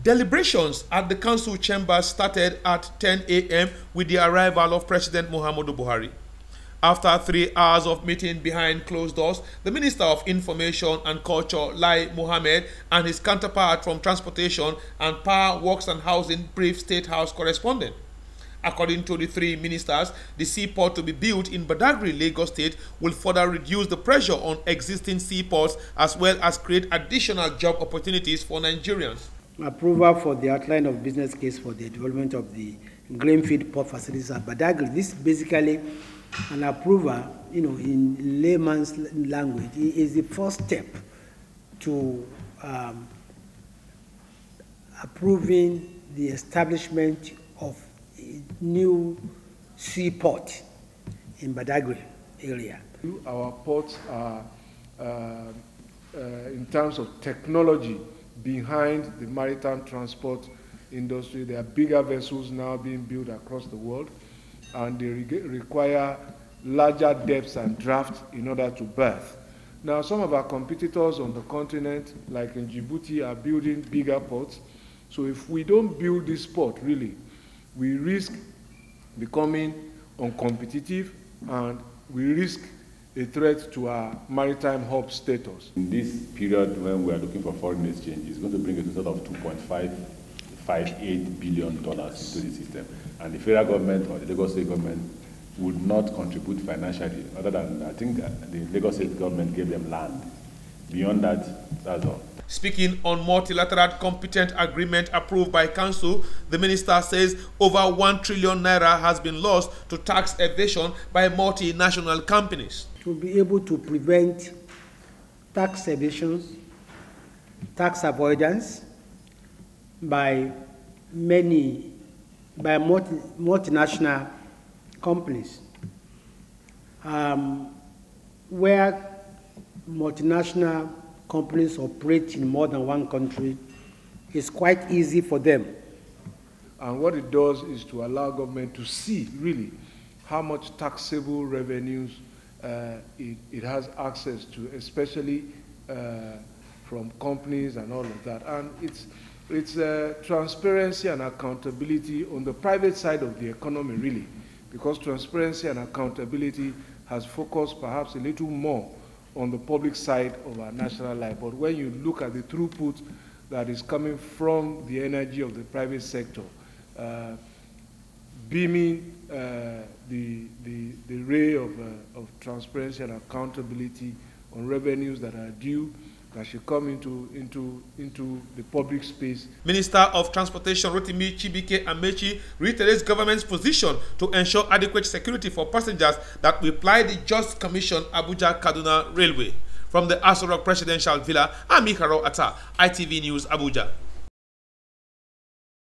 Deliberations at the council chambers started at 10 a.m. with the arrival of President Muhammed Buhari. After 3 hours of meeting behind closed doors, the Minister of Information and Culture, Lai Muhammed, and his counterpart from Transportation and Power, Works and Housing briefed State House correspondent. According to the three ministers, the seaport to be built in Badagry, Lagos State, will further reduce the pressure on existing seaports as well as create additional job opportunities for Nigerians. Approval for the outline of business case for the development of the greenfield port facilities at Badagry. This is basically an approval, in layman's language, is the first step to approving the establishment of a new seaport in Badagry area. Our ports are, in terms of technology, behind the maritime transport industry. There are bigger vessels now being built across the world, and they require larger depths and draft in order to berth. Now, some of our competitors on the continent, like in Djibouti, are building bigger ports. So if we don't build this port, really, we risk becoming uncompetitive, and we risk a threat to our maritime hub status. In this period when we are looking for foreign exchange, it's going to bring a total of $2.558 billion into the system. And the federal government or the Lagos State government would not contribute financially, other than, I think, the Lagos State government gave them land. Beyond that, that's all. Speaking on multilateral competent agreement approved by Council, the minister says over 1 trillion naira has been lost to tax evasion by multinational companies. To be able to prevent tax evasions, tax avoidance by multinational companies, where multinational companies operate in more than one country, it's quite easy for them. And what it does is to allow government to see really how much taxable revenues it has access to, especially from companies and all of that. And it's transparency and accountability on the private side of the economy, really, because transparency and accountability has focused perhaps a little more on the public side of our national life. But when you look at the throughput that is coming from the energy of the private sector, beaming the ray of transparency and accountability on revenues that are due, that should come into the public space. Minister of Transportation Rotimi Chibike Amechi reiterates government's position to ensure adequate security for passengers that will ply the just commissioned Abuja-Kaduna Railway. From the Aso Rock Presidential Villa, I'm Ikharo Attah, ITV News, Abuja.